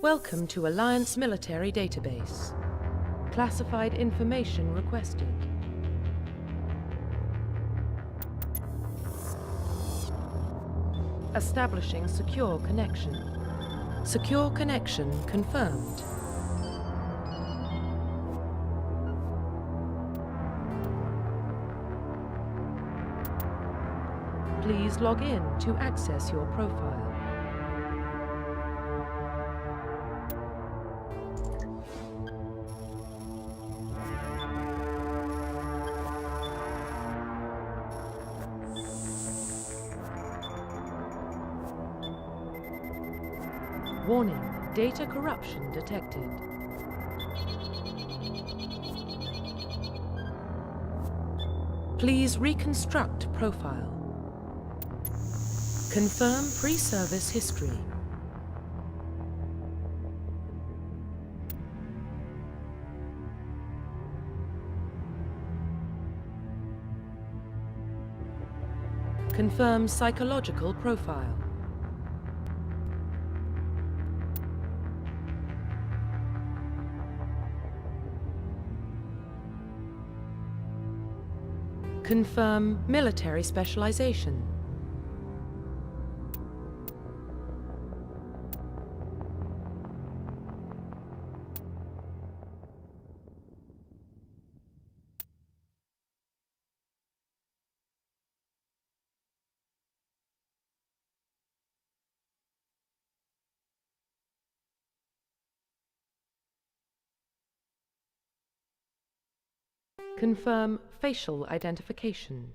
Welcome to Alliance Military Database. Classified information requested. Establishing secure connection. Secure connection confirmed. Please log in to access your profile. Warning, data corruption detected. Please reconstruct profile. Confirm pre-service history. Confirm psychological profile. Confirm military specialization. Confirm facial identification.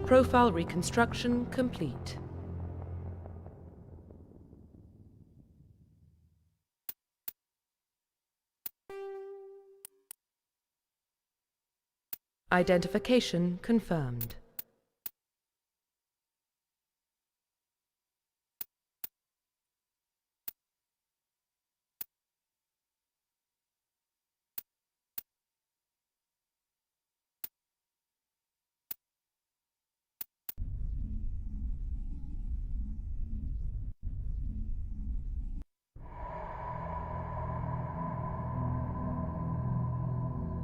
Profile reconstruction complete. Identification confirmed.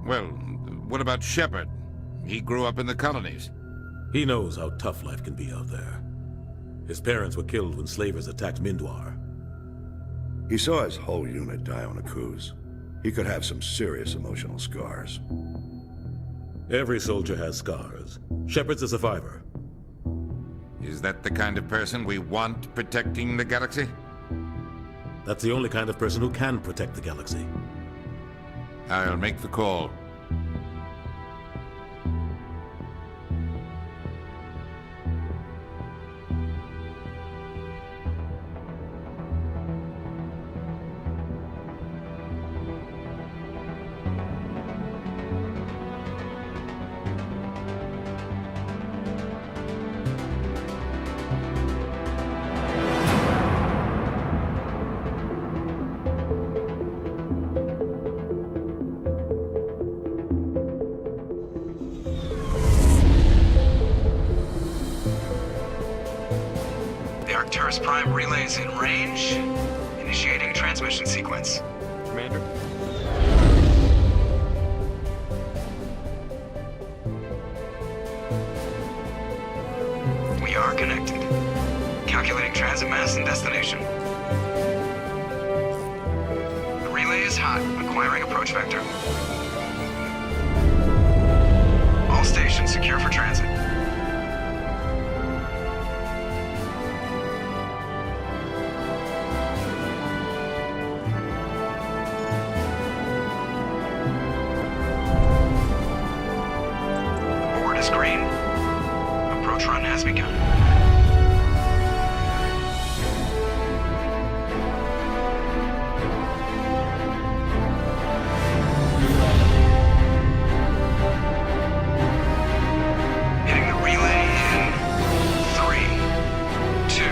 Well, what about Shepard? He grew up in the colonies. He knows how tough life can be out there. His parents were killed when slavers attacked Mindwar. He saw his whole unit die on a cruise. He could have some serious emotional scars. Every soldier has scars. Shepard's a survivor. Is that the kind of person we want protecting the galaxy? That's the only kind of person who can protect the galaxy. I'll make the call. Arcturus Prime relays in range. Initiating transmission sequence. Commander? We are connected. Calculating transit mass and destination. The relay is hot, acquiring approach vector. All stations secure for transit. Green. Approach run has begun. Hitting the relay in 3, 2,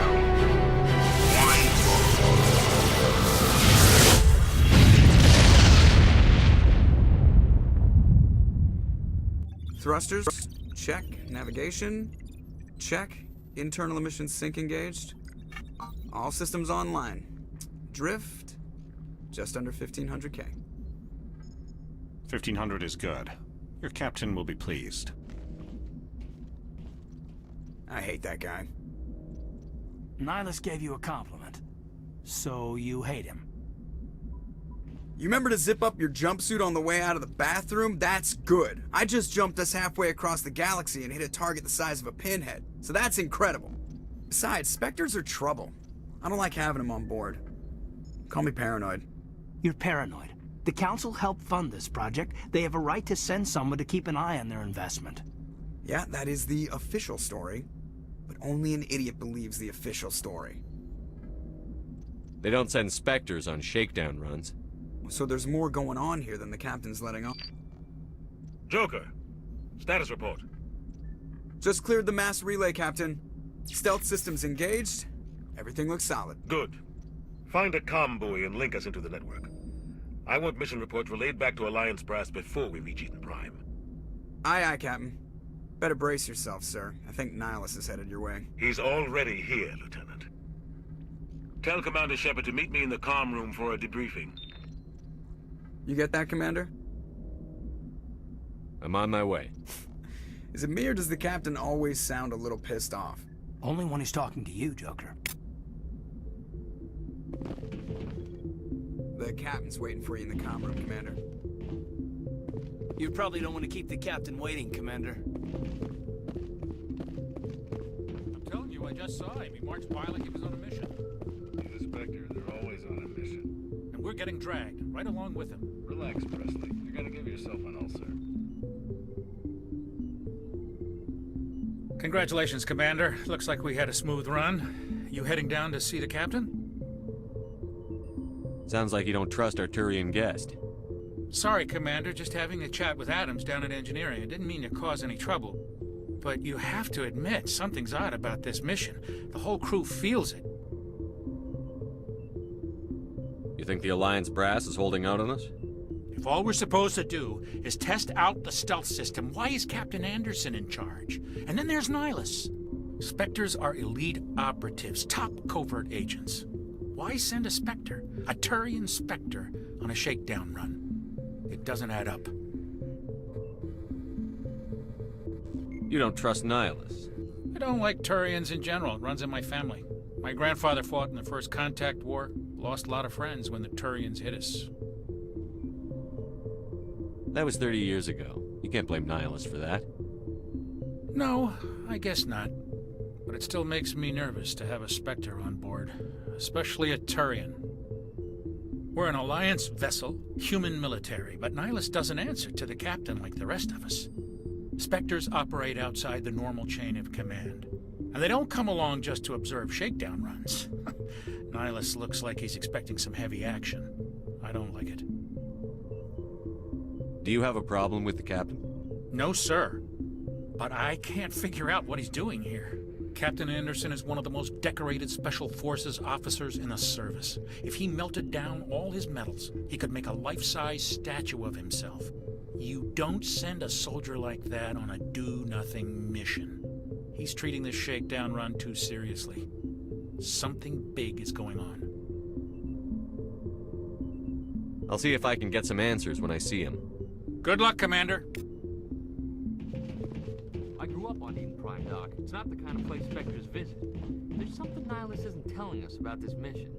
1. Thrusters. Check. Navigation. Check. Internal emissions sync engaged. All systems online. Drift. Just under 1500K. 1500 is good. Your captain will be pleased. I hate that guy. Nihilus gave you a compliment. So you hate him. You remember to zip up your jumpsuit on the way out of the bathroom? That's good. I just jumped us halfway across the galaxy and hit a target the size of a pinhead. So that's incredible. Besides, Spectres are trouble. I don't like having them on board. Call me paranoid. You're paranoid. The Council helped fund this project. They have a right to send someone to keep an eye on their investment. Yeah, that is the official story. But only an idiot believes the official story. They don't send Spectres on shakedown runs. So there's more going on here than the captain's letting on. Joker, status report. Just cleared the mass relay, Captain. Stealth systems engaged. Everything looks solid. Good. Find a comm buoy and link us into the network. I want mission reports relayed back to Alliance brass before we reach Eden Prime. Aye, aye, Captain. Better brace yourself, sir. I think Nihilus is headed your way. He's already here, Lieutenant. Tell Commander Shepard to meet me in the comm room for a debriefing. You get that, Commander? I'm on my way. Is it me or does the captain always sound a little pissed off? Only when he's talking to you, Joker. The captain's waiting for you in the comm room, Commander. You probably don't want to keep the captain waiting, Commander. I'm telling you, I just saw him. He marched by like he was on a mission. He's a Spectre. They're always on a mission. And we're getting dragged, right along with him. Relax, Presley. You're gonna give yourself an ulcer. Congratulations, Commander. Looks like we had a smooth run. You heading down to see the captain? Sounds like you don't trust our Turian guest. Sorry, Commander. Just having a chat with Adams down at engineering. I didn't mean to cause any trouble. But you have to admit, something's odd about this mission. The whole crew feels it. You think the Alliance brass is holding out on us? If all we're supposed to do is test out the stealth system, why is Captain Anderson in charge? And then there's Nihilus. Spectres are elite operatives, top covert agents. Why send a Spectre, a Turian Spectre, on a shakedown run? It doesn't add up. You don't trust Nihilus. I don't like Turians in general. It runs in my family. My grandfather fought in the First Contact War, lost a lot of friends when the Turians hit us. That was 30 years ago. You can't blame Nihilus for that. No, I guess not. But it still makes me nervous to have a Spectre on board, especially a Turian. We're an Alliance vessel, human military, but Nihilus doesn't answer to the captain like the rest of us. Spectres operate outside the normal chain of command. And they don't come along just to observe shakedown runs. Nihilus looks like he's expecting some heavy action. I don't like it. Do you have a problem with the captain? No, sir. But I can't figure out what he's doing here. Captain Anderson is one of the most decorated Special Forces officers in the service. If he melted down all his medals, he could make a life-size statue of himself. You don't send a soldier like that on a do-nothing mission. He's treating this shakedown run too seriously. Something big is going on. I'll see if I can get some answers when I see him. Good luck, Commander. I grew up on Eden Prime, Doc. It's not the kind of place Spectres visit. There's something Nihilus isn't telling us about this mission.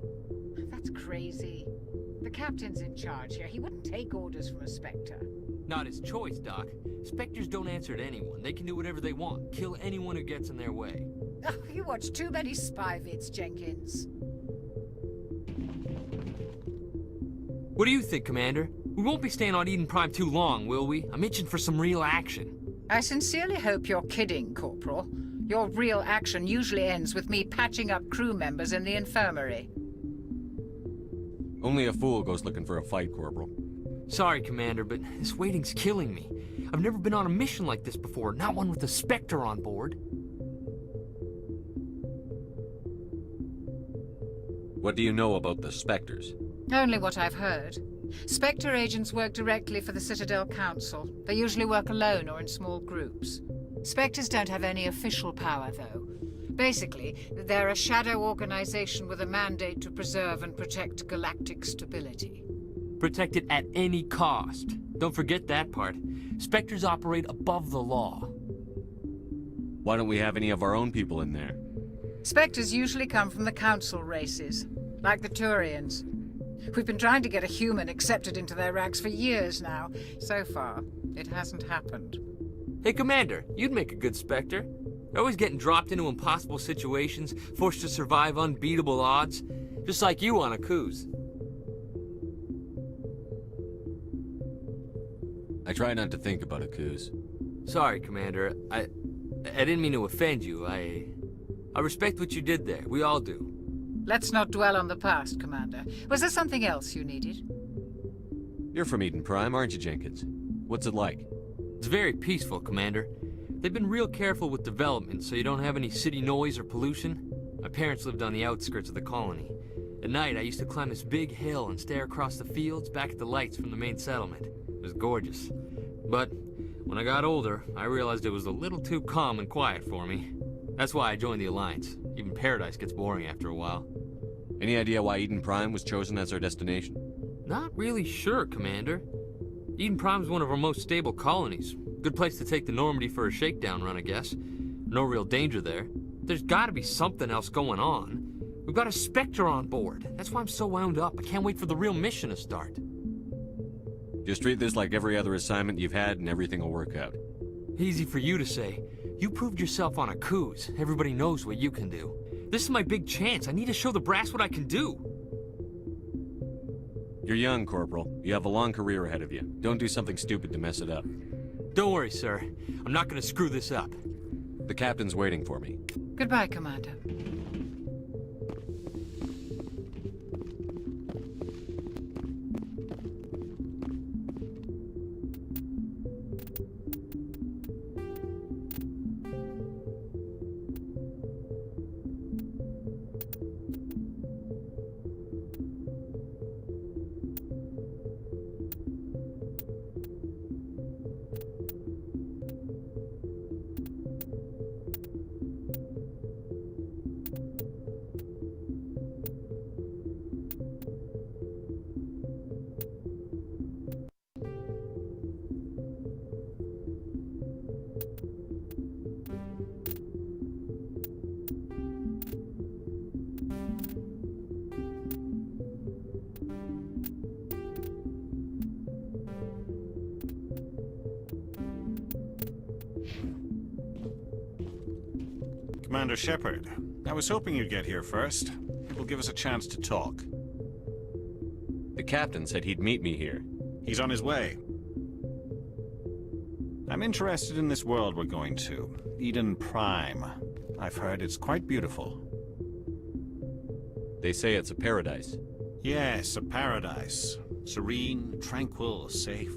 That's crazy. The captain's in charge here. He wouldn't take orders from a Spectre. Not his choice, Doc. Spectres don't answer to anyone. They can do whatever they want. Kill anyone who gets in their way. Oh, you watch too many spy vids, Jenkins. What do you think, Commander? We won't be staying on Eden Prime too long, will we? I'm itching for some real action. I sincerely hope you're kidding, Corporal. Your real action usually ends with me patching up crew members in the infirmary. Only a fool goes looking for a fight, Corporal. Sorry, Commander, but this waiting's killing me. I've never been on a mission like this before, not one with a Spectre on board. What do you know about the Spectres? Only what I've heard. Spectre agents work directly for the Citadel Council. They usually work alone or in small groups. Spectres don't have any official power, though. Basically, they're a shadow organization with a mandate to preserve and protect galactic stability. Protect it at any cost. Don't forget that part. Spectres operate above the law. Why don't we have any of our own people in there? Spectres usually come from the Council races, like the Turians. We've been trying to get a human accepted into their ranks for years now. So far, it hasn't happened. Hey, Commander, you'd make a good Spectre. You're always getting dropped into impossible situations, forced to survive unbeatable odds, just like you on a cruise. I try not to think about a Kuz. Sorry, Commander. I didn't mean to offend you. I respect what you did there. We all do. Let's not dwell on the past, Commander. Was there something else you needed? You're from Eden Prime, aren't you, Jenkins? What's it like? It's very peaceful, Commander. They've been real careful with development, so you don't have any city noise or pollution. My parents lived on the outskirts of the colony. At night, I used to climb this big hill and stare across the fields back at the lights from the main settlement. It was gorgeous. But when I got older, I realized it was a little too calm and quiet for me. That's why I joined the Alliance. Even Paradise gets boring after a while. Any idea why Eden Prime was chosen as our destination? Not really sure, Commander. Eden Prime's one of our most stable colonies. Good place to take the Normandy for a shakedown run, I guess. No real danger there. There's gotta be something else going on. We've got a Spectre on board. That's why I'm so wound up. I can't wait for the real mission to start. Just treat this like every other assignment you've had and everything will work out. Easy for you to say. You proved yourself on a cruise. Everybody knows what you can do. This is my big chance. I need to show the brass what I can do. You're young, Corporal. You have a long career ahead of you. Don't do something stupid to mess it up. Don't worry, sir. I'm not gonna screw this up. The captain's waiting for me. Goodbye, Commander. Commander Shepard, I was hoping you'd get here first. It will give us a chance to talk. The captain said he'd meet me here. He's on his way. I'm interested in this world we're going to, Eden Prime. I've heard it's quite beautiful. They say it's a paradise. Yes, a paradise. Serene, tranquil, safe.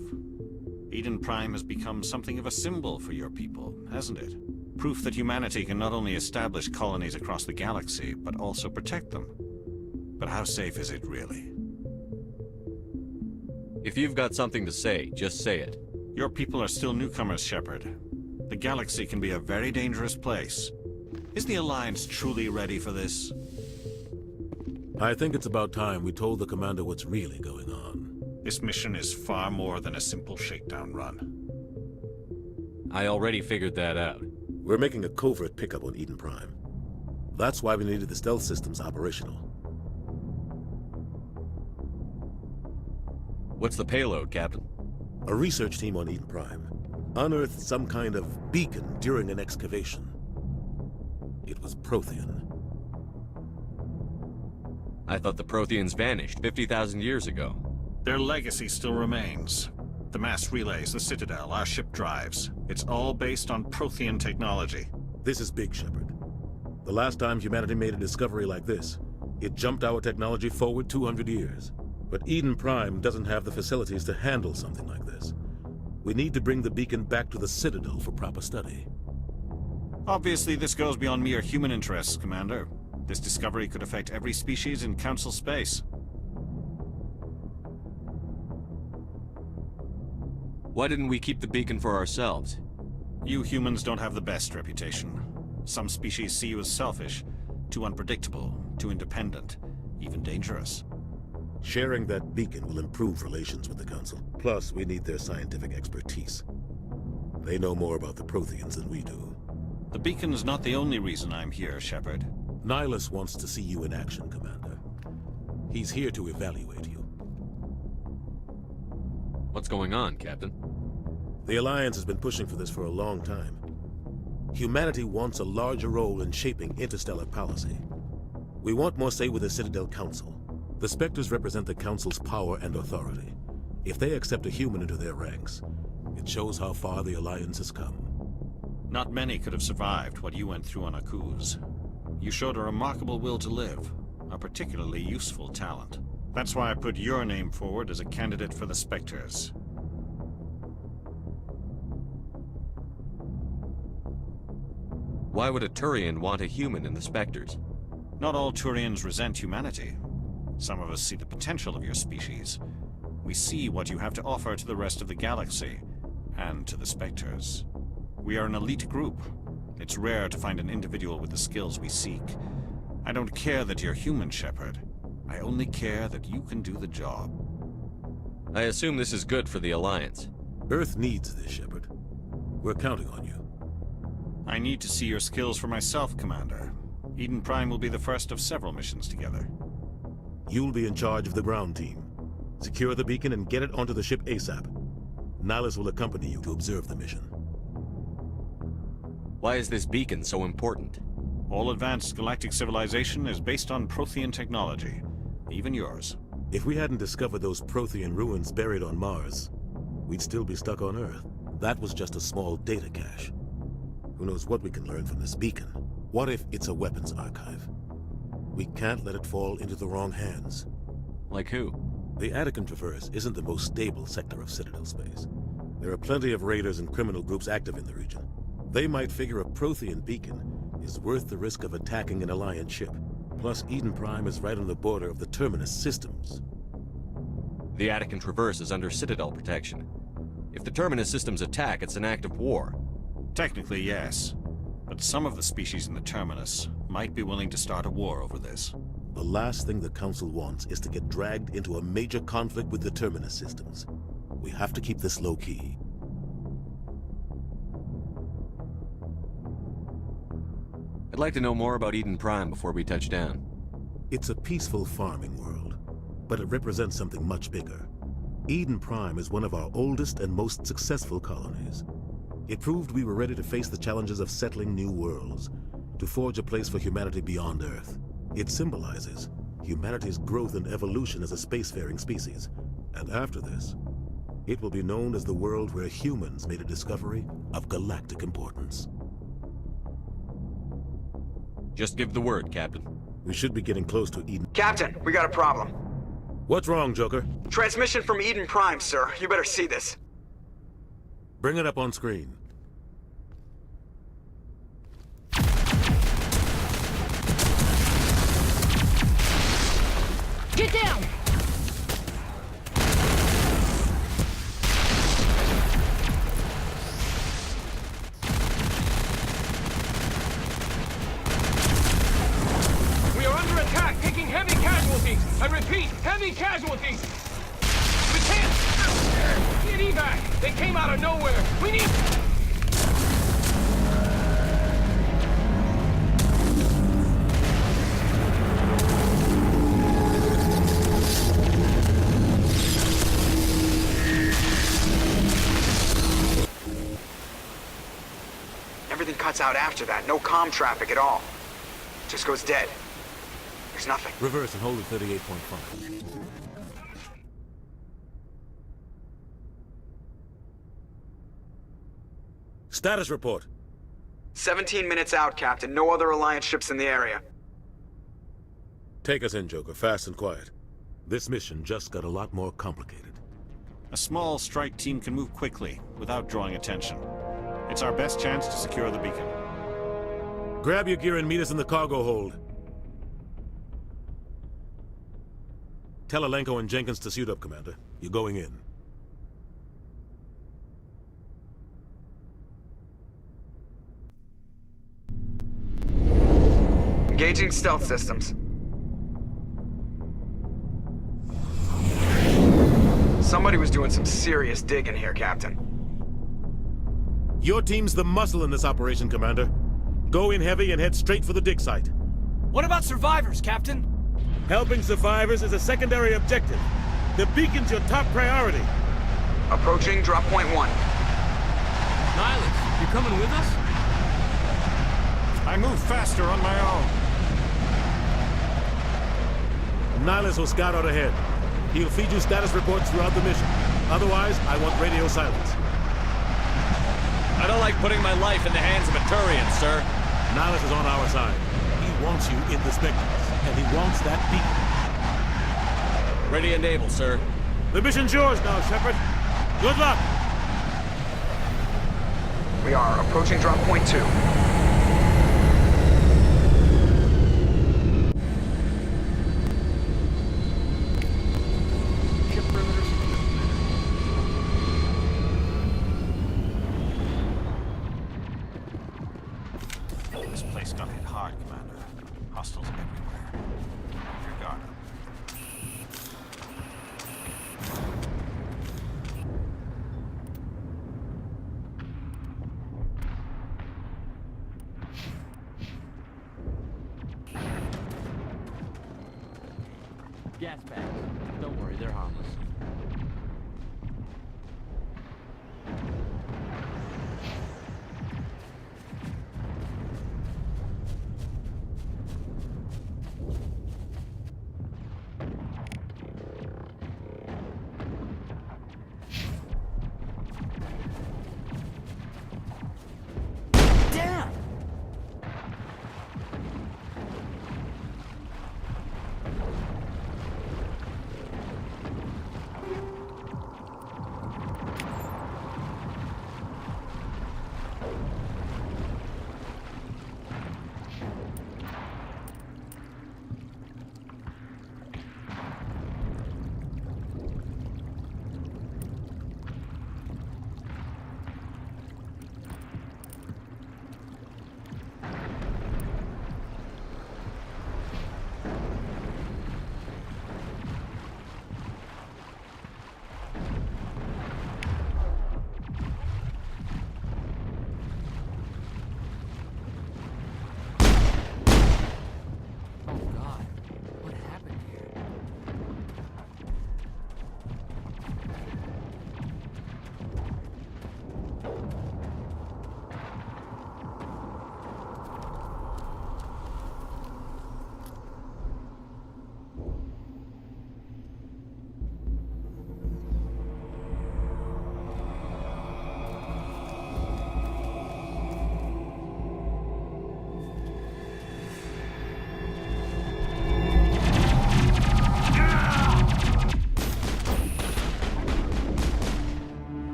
Eden Prime has become something of a symbol for your people, hasn't it? Proof that humanity can not only establish colonies across the galaxy, but also protect them. But how safe is it really? If you've got something to say, just say it. Your people are still newcomers, Shepard. The galaxy can be a very dangerous place. Is the Alliance truly ready for this? I think it's about time we told the commander what's really going on. This mission is far more than a simple shakedown run. I already figured that out. We're making a covert pickup on Eden Prime. That's why we needed the stealth systems operational. What's the payload, Captain? A research team on Eden Prime unearthed some kind of beacon during an excavation. It was Prothean. I thought the Protheans vanished 50,000 years ago. Their legacy still remains. The mass relays, the Citadel, our ship drives. It's all based on Prothean technology. This is big, Shepard. The last time humanity made a discovery like this, it jumped our technology forward 200 years. But Eden Prime doesn't have the facilities to handle something like this. We need to bring the beacon back to the Citadel for proper study. Obviously, this goes beyond mere human interests, Commander. This discovery could affect every species in Council space. Why didn't we keep the beacon for ourselves? You humans don't have the best reputation. Some species see you as selfish, too unpredictable, too independent, even dangerous. Sharing that beacon will improve relations with the Council. Plus, we need their scientific expertise. They know more about the Protheans than we do. The beacon's not the only reason I'm here, Shepard. Nihilus wants to see you in action, Commander. He's here to evaluate you. What's going on, Captain? The Alliance has been pushing for this for a long time. Humanity wants a larger role in shaping interstellar policy. We want more say with the Citadel Council. The Spectres represent the Council's power and authority. If they accept a human into their ranks, it shows how far the Alliance has come. Not many could have survived what you went through on Akuz. You showed a remarkable will to live, a particularly useful talent. That's why I put your name forward as a candidate for the Spectres. Why would a Turian want a human in the Spectres? Not all Turians resent humanity. Some of us see the potential of your species. We see what you have to offer to the rest of the galaxy, and to the Spectres. We are an elite group. It's rare to find an individual with the skills we seek. I don't care that you're human, Shepard. I only care that you can do the job. I assume this is good for the Alliance. Earth needs this, Shepard. We're counting on you. I need to see your skills for myself, Commander. Eden Prime will be the first of several missions together. You'll be in charge of the ground team. Secure the beacon and get it onto the ship ASAP. Nihilus will accompany you to observe the mission. Why is this beacon so important? All advanced galactic civilization is based on Prothean technology. Even yours. If we hadn't discovered those Prothean ruins buried on Mars, we'd still be stuck on Earth. That was just a small data cache. Who knows what we can learn from this beacon? What if it's a weapons archive? We can't let it fall into the wrong hands. Like who? The Attican Traverse isn't the most stable sector of Citadel space. There are plenty of raiders and criminal groups active in the region. They might figure a Prothean beacon is worth the risk of attacking an Alliance ship. Plus, Eden Prime is right on the border of the Terminus systems. The Attican Traverse is under Citadel protection. If the Terminus systems attack, it's an act of war. Technically, yes. But some of the species in the Terminus might be willing to start a war over this. The last thing the Council wants is to get dragged into a major conflict with the Terminus systems. We have to keep this low-key. I'd like to know more about Eden Prime before we touch down. It's a peaceful farming world, but it represents something much bigger. Eden Prime is one of our oldest and most successful colonies. It proved we were ready to face the challenges of settling new worlds, to forge a place for humanity beyond Earth. It symbolizes humanity's growth and evolution as a spacefaring species. And after this, it will be known as the world where humans made a discovery of galactic importance. Just give the word, Captain. We should be getting close to Eden. Captain, we got a problem. What's wrong, Joker? Transmission from Eden Prime, sir. You better see this. Bring it up on screen. Get down! We are under attack, taking heavy casualties. I repeat, heavy casualties. We can't get evac. They came out of nowhere. We need... Everything cuts out after that. No comm traffic at all. Just goes dead. There's nothing. Reverse and hold at 38.5. Status report. 17 minutes out, Captain. No other Alliance ships in the area. Take us in, Joker, fast and quiet. This mission just got a lot more complicated. A small strike team can move quickly, without drawing attention. It's our best chance to secure the beacon. Grab your gear and meet us in the cargo hold. Tell Alenko and Jenkins to suit up, Commander. You're going in. Engaging stealth systems. Somebody was doing some serious digging here, Captain. Your team's the muscle in this operation, Commander. Go in heavy and head straight for the dig site. What about survivors, Captain? Helping survivors is a secondary objective. The beacon's your top priority. Approaching drop point 1. Nihilus, you coming with us? I move faster on my own. Nihilus will scout out ahead. He'll feed you status reports throughout the mission. Otherwise, I want radio silence. I don't like putting my life in the hands of a Turian, sir. Nihilus is on our side. He wants you in the Spectres, and he wants that beacon. Ready and able, sir. The mission's yours now, Shepard. Good luck! We are approaching drop point 2. This place got hit hard, Commander. Hostiles everywhere. Keep your guard up. Gas bags. Don't worry, they're harmless. Damn!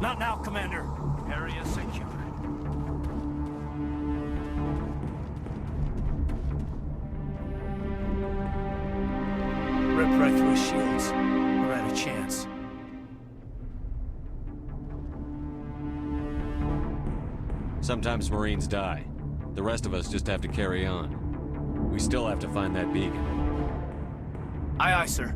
Not now, Commander. Area secure. Rip right through his shields. We're at a chance. Sometimes Marines die. The rest of us just have to carry on. We still have to find that beacon. Aye, aye, sir.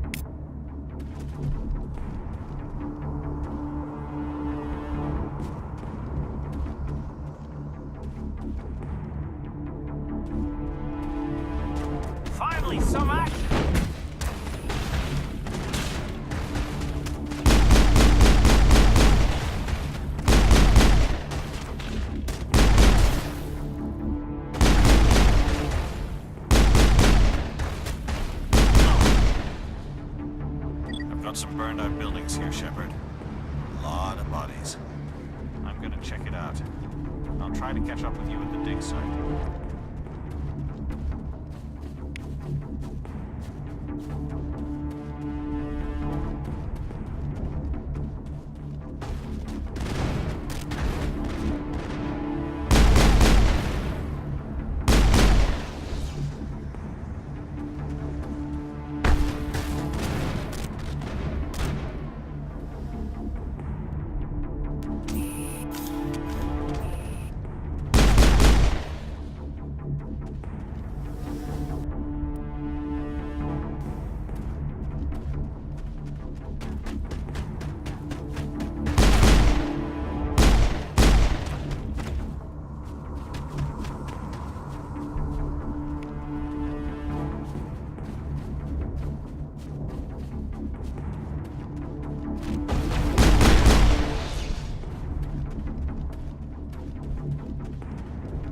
Finally, some action! Some burned out buildings here, Shepard. A lot of bodies. I'm gonna check it out. I'll try to catch up with you at the dig site.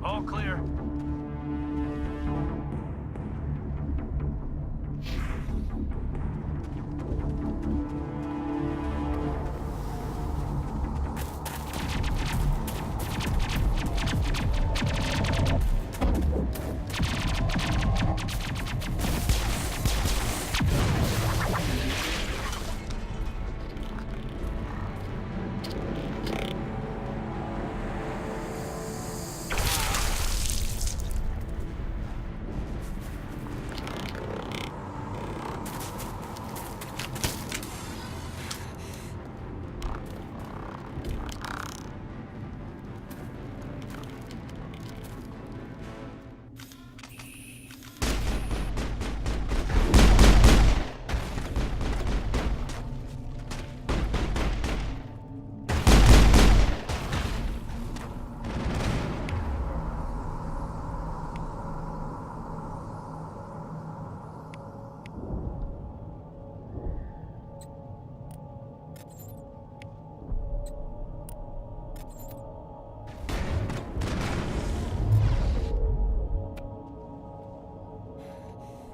All clear.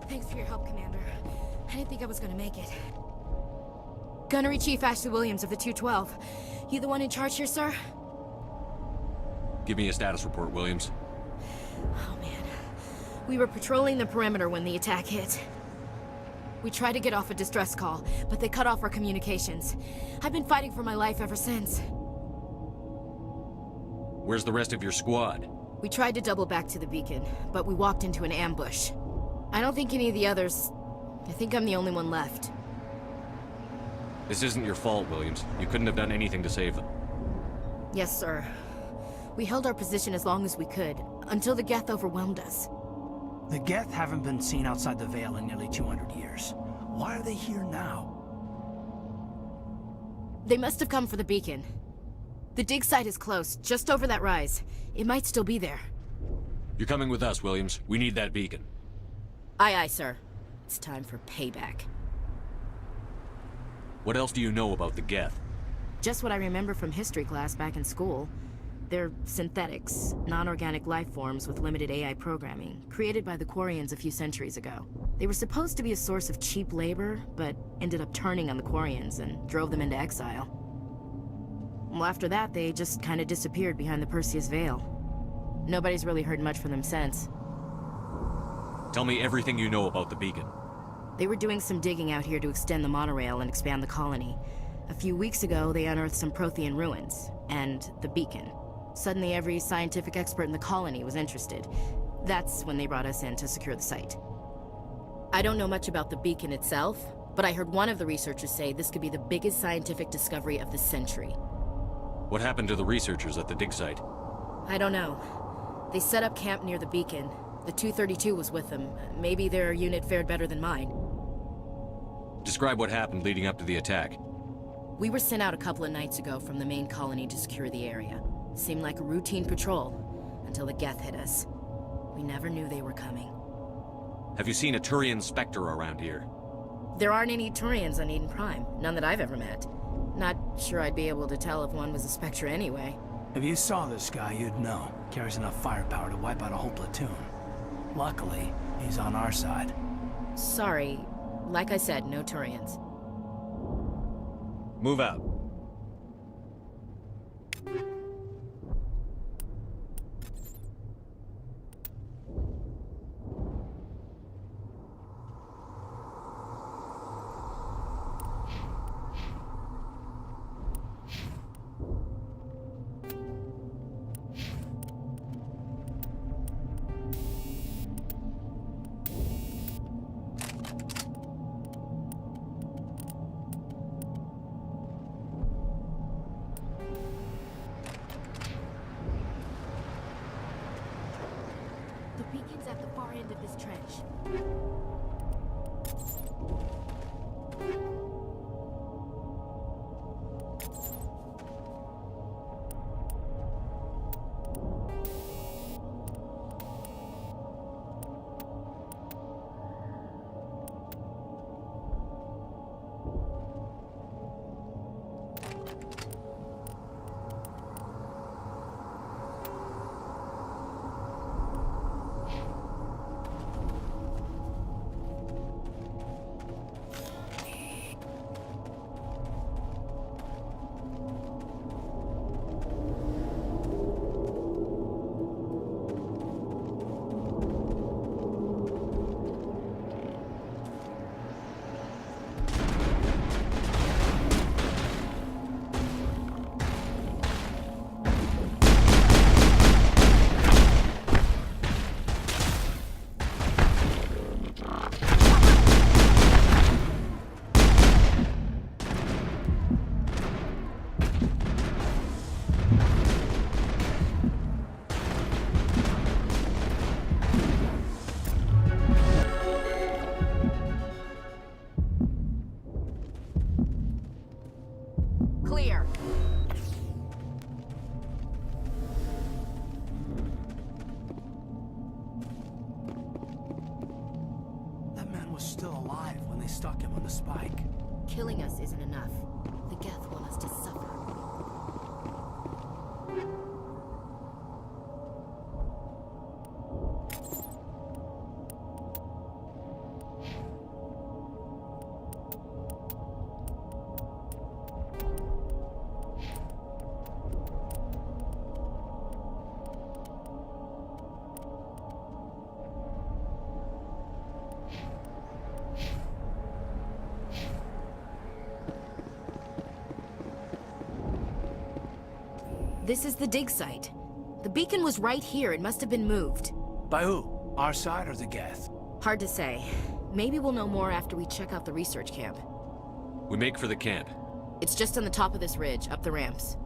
Thanks for your help, Commander. I didn't think I was gonna make it. Gunnery Chief Ashley Williams of the 212. You the one in charge here, sir? Give me a status report, Williams. Oh, man. We were patrolling the perimeter when the attack hit. We tried to get off a distress call, but they cut off our communications. I've been fighting for my life ever since. Where's the rest of your squad? We tried to double back to the beacon, but we walked into an ambush. I don't think any of the others... I think I'm the only one left. This isn't your fault, Williams. You couldn't have done anything to save them. Yes, sir. We held our position as long as we could, until the Geth overwhelmed us. The Geth haven't been seen outside the Veil in nearly 200 years. Why are they here now? They must have come for the beacon. The dig site is close, just over that rise. It might still be there. You're coming with us, Williams. We need that beacon. Aye, aye, sir. It's time for payback. What else do you know about the Geth? Just what I remember from history class back in school. They're synthetics, non-organic life forms with limited AI programming, created by the Quarians a few centuries ago. They were supposed to be a source of cheap labor, but ended up turning on the Quarians and drove them into exile. Well, after that, they just kind of disappeared behind the Perseus Veil. Nobody's really heard much from them since. Tell me everything you know about the beacon. They were doing some digging out here to extend the monorail and expand the colony. A few weeks ago, they unearthed some Prothean ruins, and the beacon. Suddenly, every scientific expert in the colony was interested. That's when they brought us in to secure the site. I don't know much about the beacon itself, but I heard one of the researchers say this could be the biggest scientific discovery of the century. What happened to the researchers at the dig site? I don't know. They set up camp near the beacon. The 232 was with them. Maybe their unit fared better than mine. Describe what happened leading up to the attack. We were sent out a couple of nights ago from the main colony to secure the area. Seemed like a routine patrol, until the Geth hit us. We never knew they were coming. Have you seen a Turian Spectre around here? There aren't any Turians on Eden Prime. None that I've ever met. Not sure I'd be able to tell if one was a Spectre anyway. If you saw this guy, you'd know. Carries enough firepower to wipe out a whole platoon. Luckily, he's on our side. Sorry. Like I said, no Turians. Move out. The beacon's at the far end of this trench. Clear. That man was still alive when they stuck him on the spike. Killing us isn't enough. The Geth want us to suffer. This is the dig site. The beacon was right here. It must have been moved. By who? Our side or the Geth? Hard to say. Maybe we'll know more after we check out the research camp. We make for the camp. It's just on the top of this ridge, up the ramps.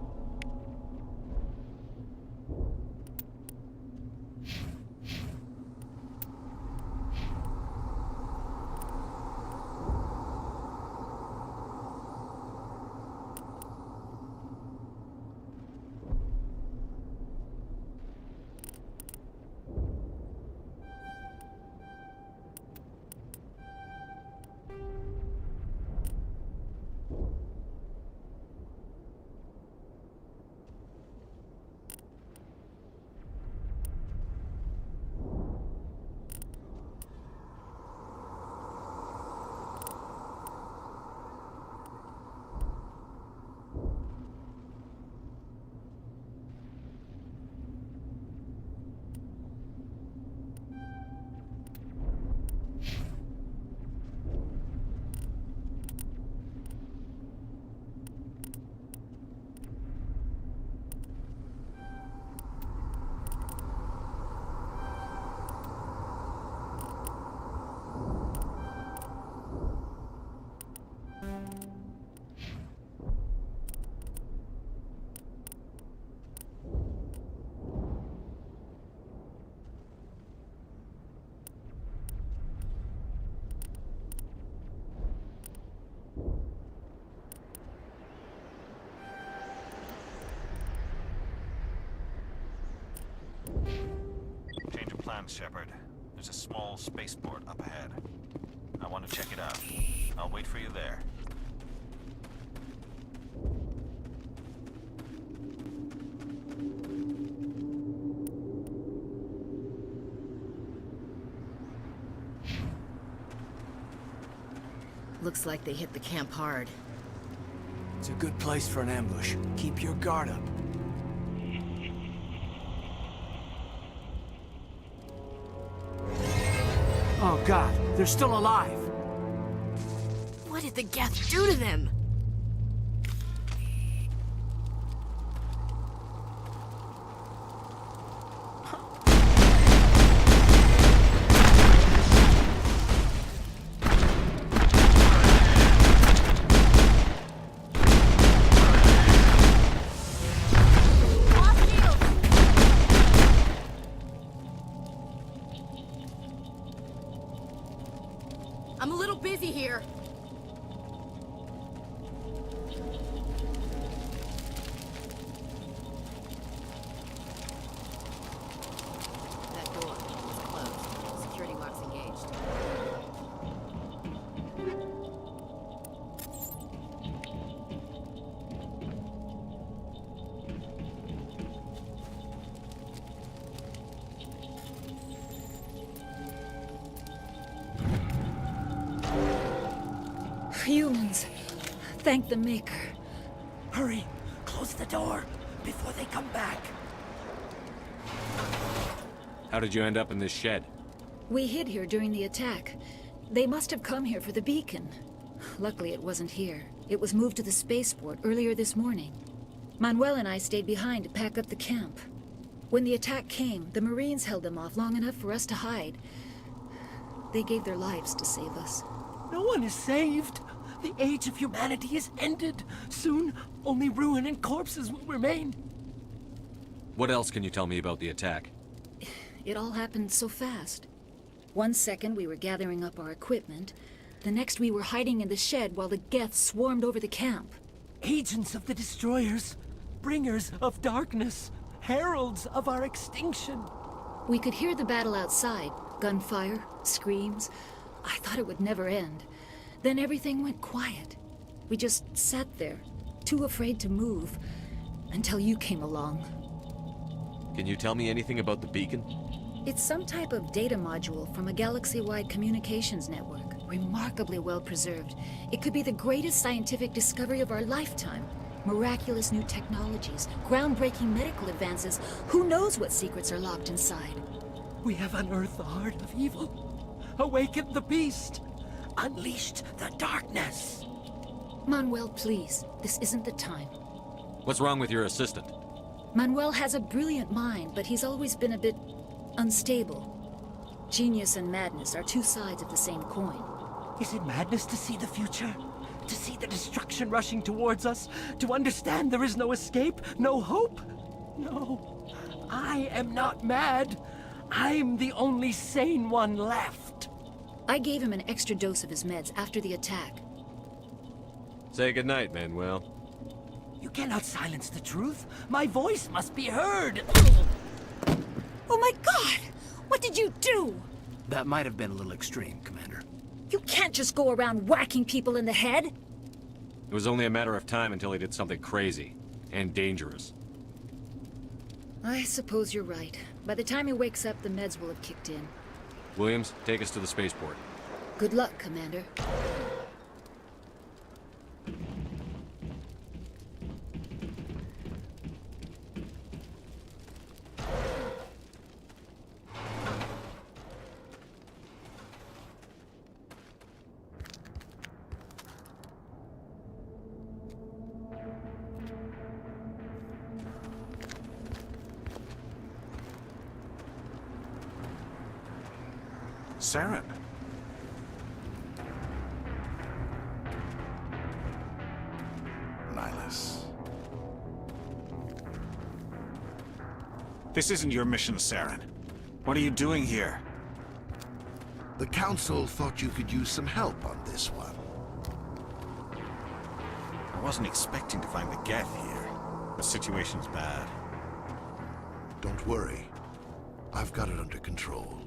plan, Shepard. There's a small spaceport up ahead. I want to check it out. I'll wait for you there. Looks like they hit the camp hard. It's a good place for an ambush. Keep your guard up. Oh God, they're still alive! What did the Geth do to them? I'm a little busy here. That door is closed. Security lock's engaged. Humans. Thank the Maker. Hurry, close the door before they come back. How did you end up in this shed? We hid here during the attack. They must have come here for the beacon. Luckily, it wasn't here. It was moved to the spaceport earlier this morning. Manuel and I stayed behind to pack up the camp. When the attack came, the Marines held them off long enough for us to hide. They gave their lives to save us. No one is saved. The age of humanity is ended. Soon, only ruin and corpses will remain. What else can you tell me about the attack? It all happened so fast. 1 second we were gathering up our equipment. The next we were hiding in the shed while the Geth swarmed over the camp. Agents of the Destroyers, bringers of darkness, heralds of our extinction. We could hear the battle outside. Gunfire, screams. I thought it would never end. Then everything went quiet. We just sat there, too afraid to move, until you came along. Can you tell me anything about the beacon? It's some type of data module from a galaxy-wide communications network. Remarkably well preserved. It could be the greatest scientific discovery of our lifetime. Miraculous new technologies, groundbreaking medical advances. Who knows what secrets are locked inside? We have unearthed the heart of evil, awakened the beast, unleashed the darkness. Manuel, please. This isn't the time. What's wrong with your assistant? Manuel has a brilliant mind, but he's always been a bit unstable. Genius and madness are two sides of the same coin. Is it madness to see the future? To see the destruction rushing towards us? To understand there is no escape? No hope? No. I am not mad. I'm the only sane one left. I gave him an extra dose of his meds after the attack. Say goodnight, Manuel. You cannot silence the truth. My voice must be heard. Oh my God! What did you do? That might have been a little extreme, Commander. You can't just go around whacking people in the head. It was only a matter of time until he did something crazy and dangerous. I suppose you're right. By the time he wakes up, the meds will have kicked in. Williams, take us to the spaceport. Good luck, Commander. Saren. Nihilus. This isn't your mission, Saren. What are you doing here? The Council thought you could use some help on this one. I wasn't expecting to find the Geth here. The situation's bad. Don't worry. I've got it under control.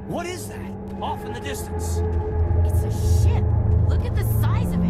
What is that? Off in the distance. It's a ship. Look at the size of it.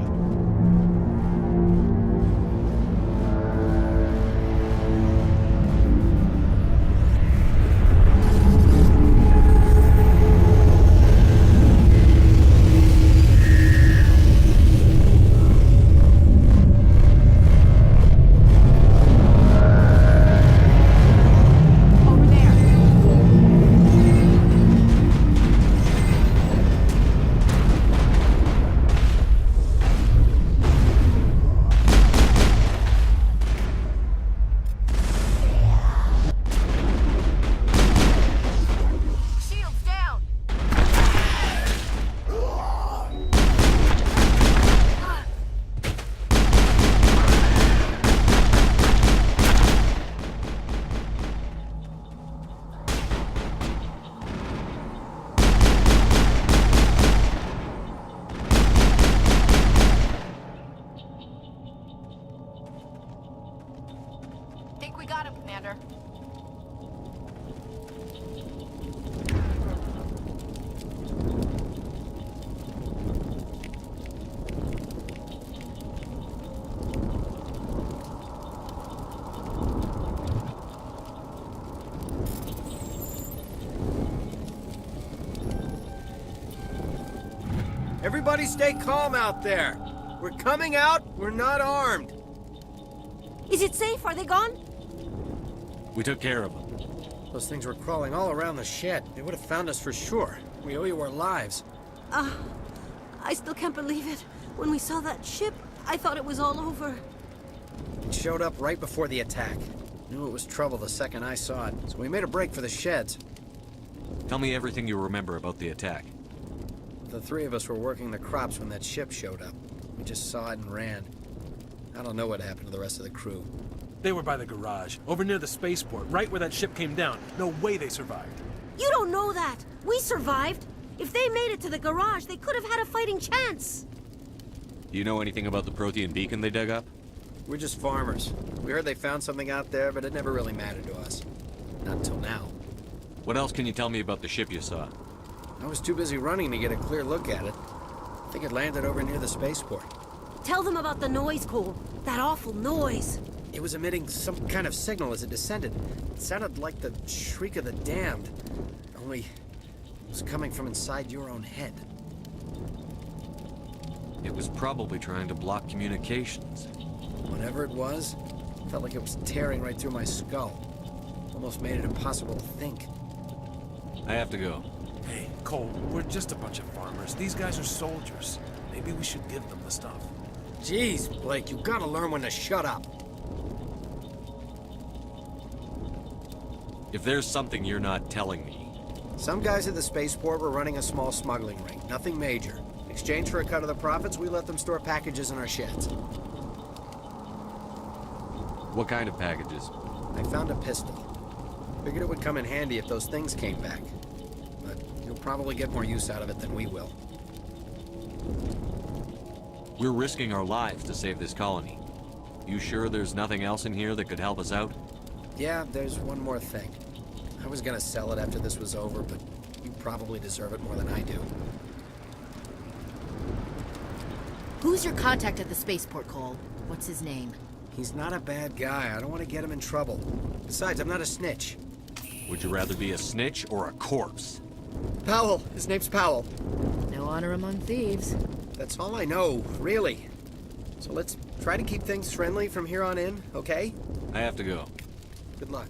Think we got him, Commander. Everybody stay calm out there. We're coming out, we're not armed. Is it safe? Are they gone? We took care of them. Those things were crawling all around the shed. They would have found us for sure. We owe you our lives. I still can't believe it. When we saw that ship, I thought it was all over. It showed up right before the attack. Knew it was trouble the second I saw it, so we made a break for the sheds. Tell me everything you remember about the attack. The three of us were working the crops when that ship showed up. We just saw it and ran. I don't know what happened to the rest of the crew. They were by the garage, over near the spaceport, right where that ship came down. No way they survived. You don't know that. We survived. If they made it to the garage, they could have had a fighting chance. Do you know anything about the Prothean beacon they dug up? We're just farmers. We heard they found something out there, but it never really mattered to us. Not until now. What else can you tell me about the ship you saw? I was too busy running to get a clear look at it. I think it landed over near the spaceport. Tell them about the noise, Cole. That awful noise. It was emitting some kind of signal as it descended. It sounded like the shriek of the damned. Only it was coming from inside your own head. It was probably trying to block communications. Whatever it was, it felt like it was tearing right through my skull. Almost made it impossible to think. I have to go. Hey, Cole, we're just a bunch of farmers. These guys are soldiers. Maybe we should give them the stuff. Jeez, Blake, you gotta learn when to shut up. If there's something you're not telling me... Some guys at the spaceport were running a small smuggling ring. Nothing major. In exchange for a cut of the profits, we let them store packages in our sheds. What kind of packages? I found a pistol. Figured it would come in handy if those things came back. But you'll probably get more use out of it than we will. We're risking our lives to save this colony. You sure there's nothing else in here that could help us out? Yeah, there's one more thing. I was gonna sell it after this was over, but you probably deserve it more than I do. Who's your contact at the spaceport, Cole? What's his name? He's not a bad guy. I don't want to get him in trouble. Besides, I'm not a snitch. Would you rather be a snitch or a corpse? Powell. His name's Powell. No honor among thieves. That's all I know, really. So let's try to keep things friendly from here on in, okay? I have to go. Good luck.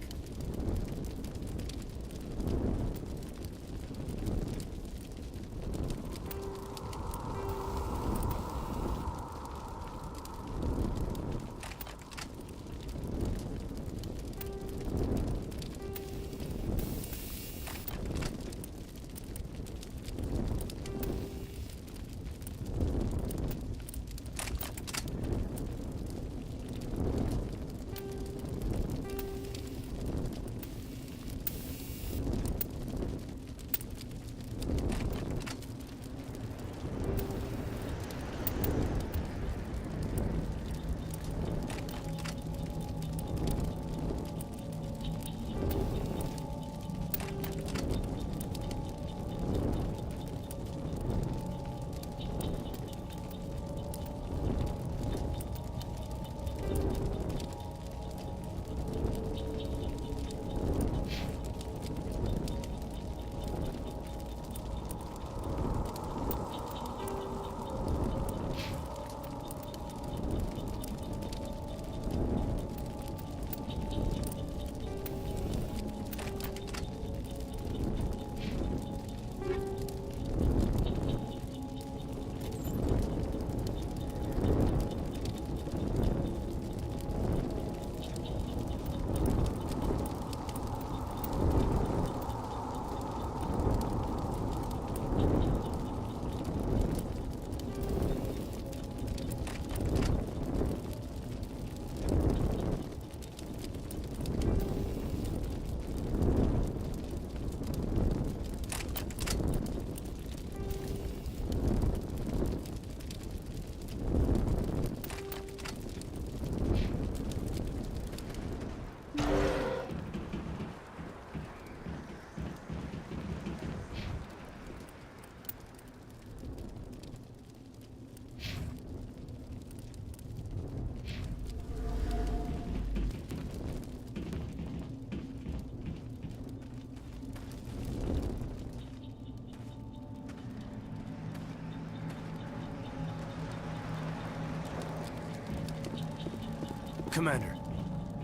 Commander.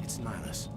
It's Nihilus.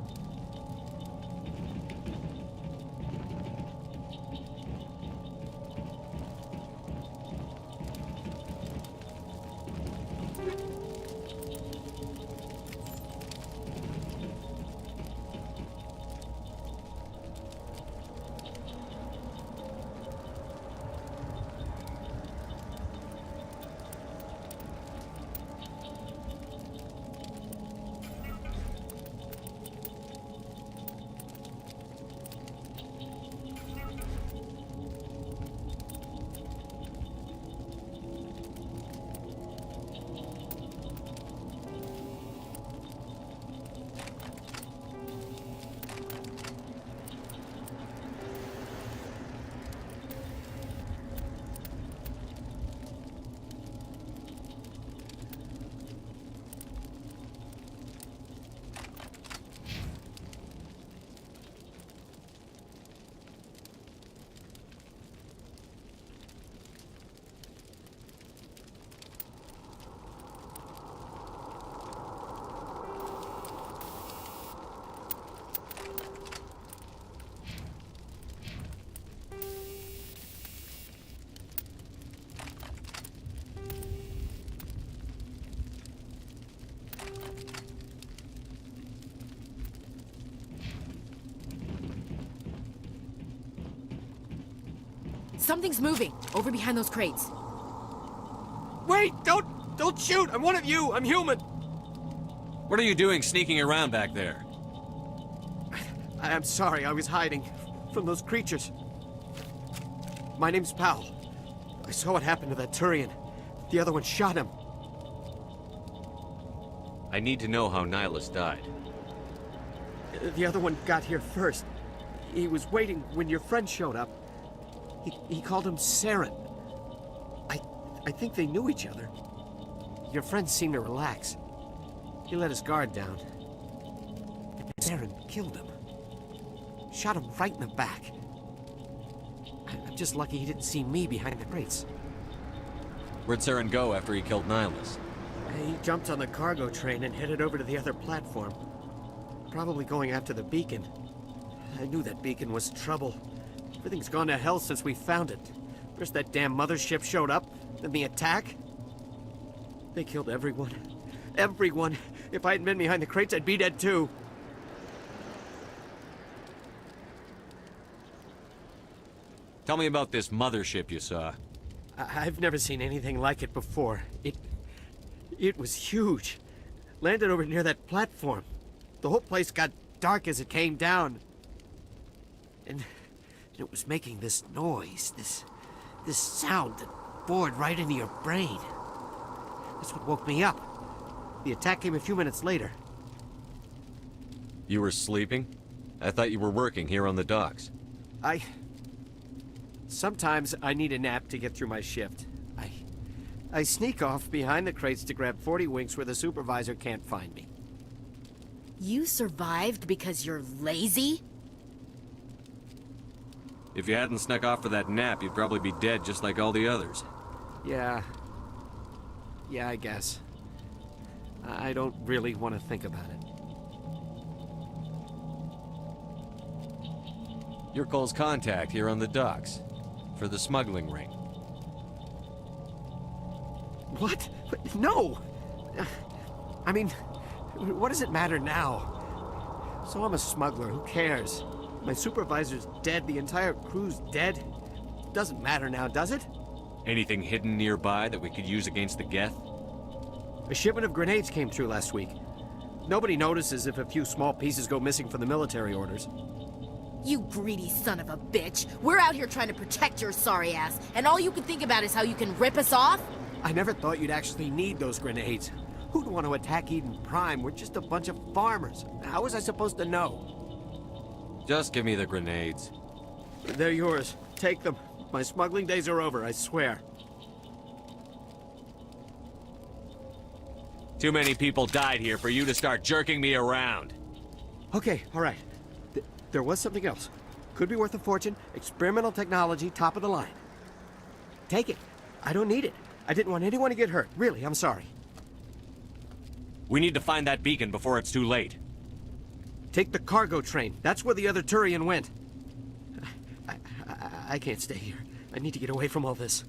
Something's moving, over behind those crates. Wait! Don't shoot! I'm one of you! I'm human! What are you doing sneaking around back there? I'm sorry, I was hiding from those creatures. My name's Powell. I saw what happened to that Turian. The other one shot him. I need to know how Nihilus died. The other one got here first. He was waiting when your friend showed up. He called him Saren. I think they knew each other. Your friend seemed to relax. He let his guard down. And Saren killed him. Shot him right in the back. I'm just lucky he didn't see me behind the crates. Where'd Saren go after he killed Nihilus? He jumped on the cargo train and headed over to the other platform. Probably going after the beacon. I knew that beacon was trouble. Everything's gone to hell since we found it. First that damn mothership showed up, then the attack. They killed everyone. Everyone. If I hadn't been behind the crates, I'd be dead too. Tell me about this mothership you saw. I've never seen anything like it before. It was huge. Landed over near that platform. The whole place got dark as it came down. And it was making this noise, this sound that bored right into your brain. That's what woke me up. The attack came a few minutes later. You were sleeping? I thought you were working here on the docks. Sometimes I need a nap to get through my shift. I sneak off behind the crates to grab 40 winks where the supervisor can't find me. You survived because you're lazy? If you hadn't snuck off for that nap, you'd probably be dead just like all the others. Yeah, I guess. I don't really want to think about it. You're Cole's contact here on the docks. For the smuggling ring. What? No! I mean, what does it matter now? So I'm a smuggler, who cares? My supervisor's dead, the entire crew's dead. Doesn't matter now, does it? Anything hidden nearby that we could use against the Geth? A shipment of grenades came through last week. Nobody notices if a few small pieces go missing from the military orders. You greedy son of a bitch. We're out here trying to protect your sorry ass, and all you can think about is how you can rip us off? I never thought you'd actually need those grenades. Who'd want to attack Eden Prime? We're just a bunch of farmers. How was I supposed to know? Just give me the grenades. They're yours. Take them. My smuggling days are over, I swear. Too many people died here for you to start jerking me around. Okay, all right. There was something else. Could be worth a fortune. Experimental technology, top of the line. Take it. I don't need it. I didn't want anyone to get hurt. Really, I'm sorry. We need to find that beacon before it's too late. Take the cargo train. That's where the other Turian went. I can't stay here. I need to get away from all this.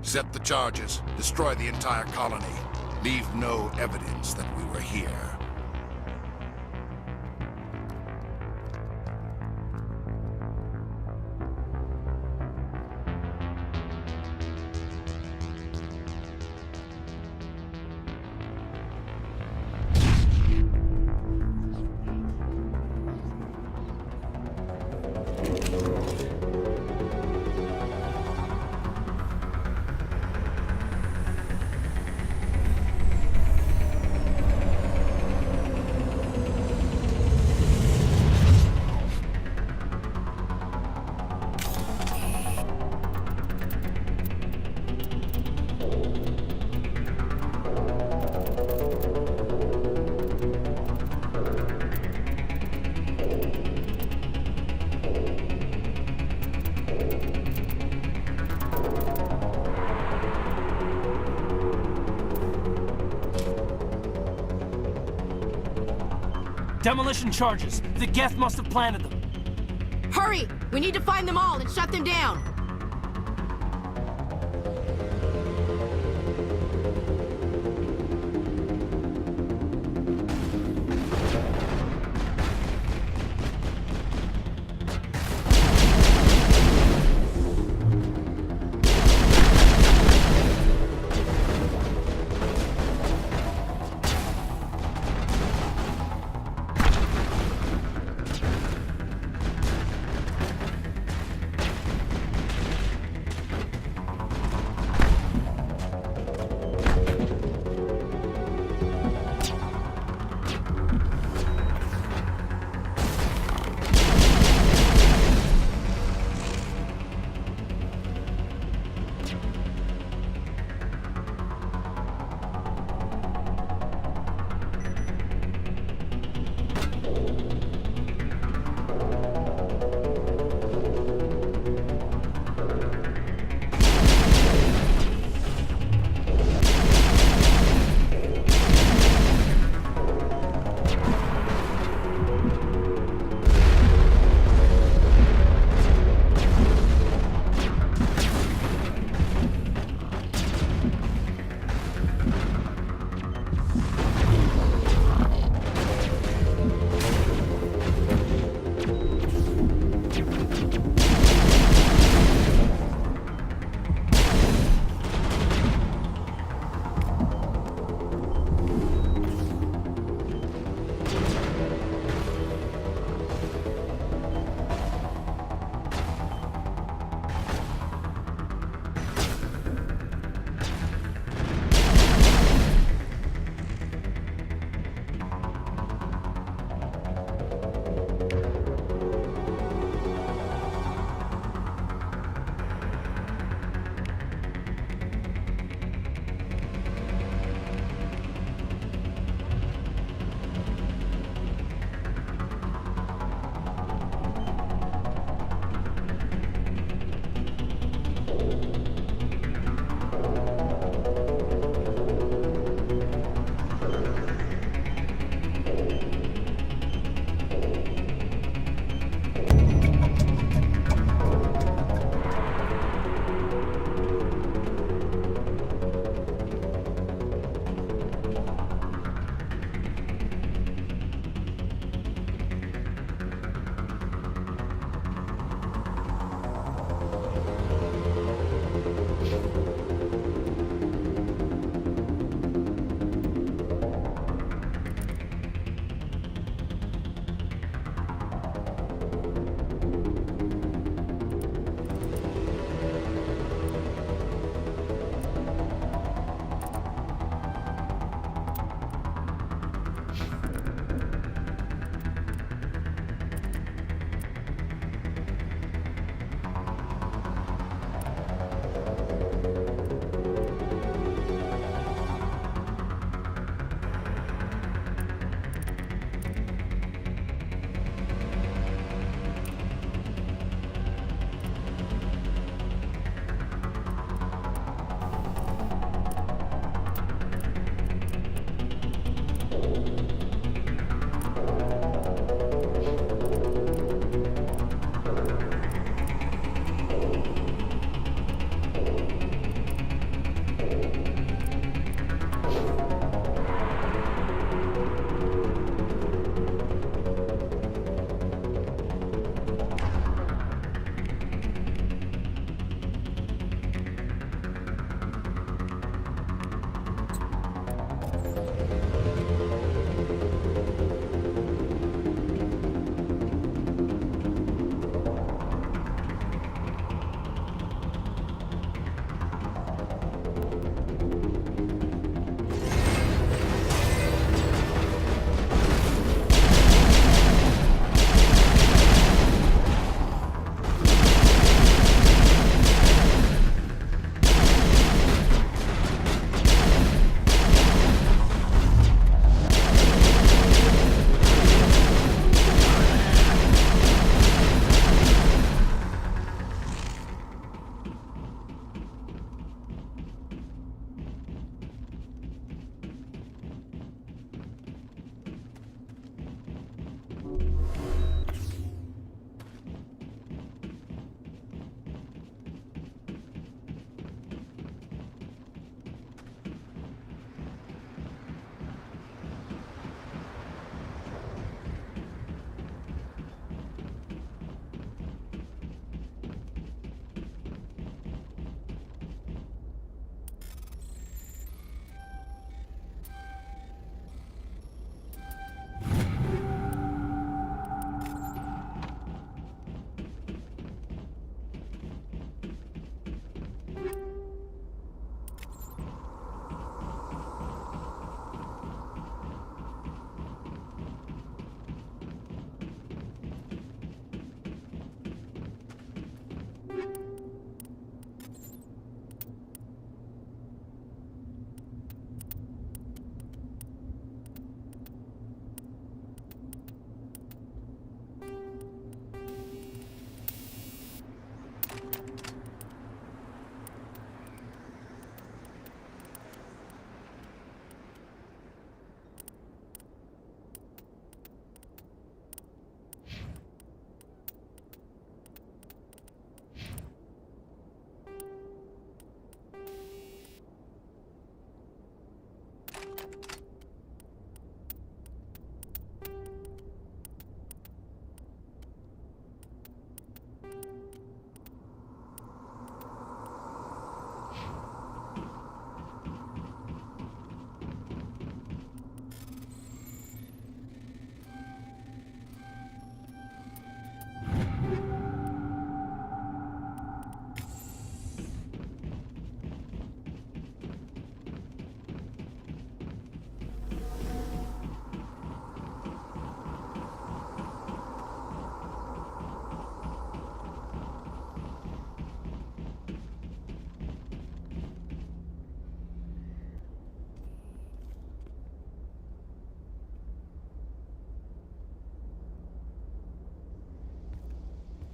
Set the charges. Destroy the entire colony. Leave no evidence that we were here. Demolition charges. The Geth must have planted them. Hurry! We need to find them all and shut them down!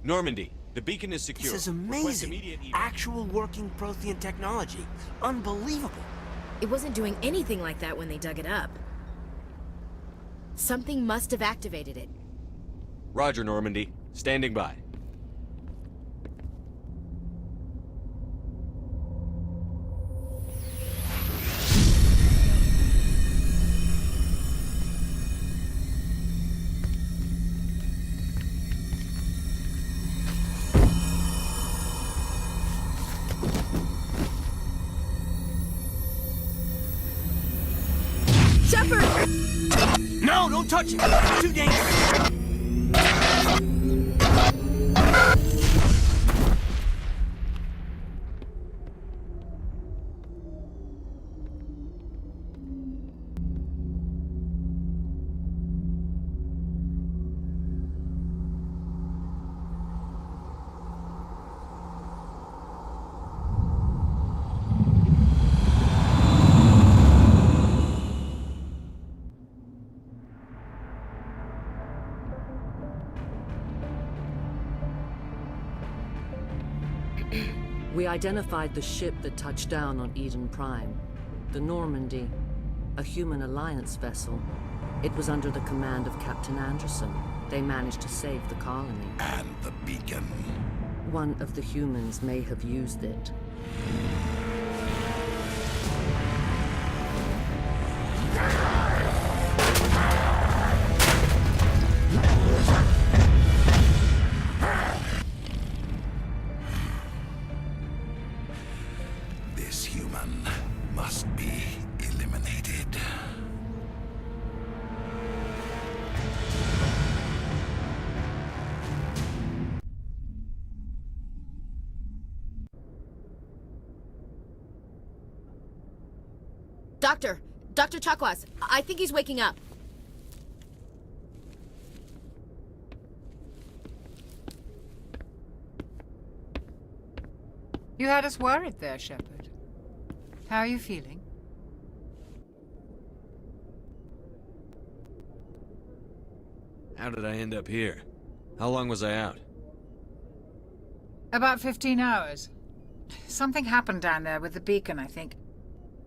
Normandy, the beacon is secure. This is Request amazing. immediate evac. Actual working Prothean technology. Unbelievable. It wasn't doing anything like that when they dug it up. Something must have activated it. Roger, Normandy. Standing by. Shepard! No, don't touch it! It's too dangerous! We identified the ship that touched down on Eden Prime. The Normandy, a human alliance vessel. It was under the command of Captain Anderson. They managed to save the colony. And the beacon. One of the humans may have used it. This human must be eliminated. Dr. Chakwas, I think he's waking up. You had us worried there, Shepard. How are you feeling? How did I end up here? How long was I out? About 15 hours. Something happened down there with the beacon, I think.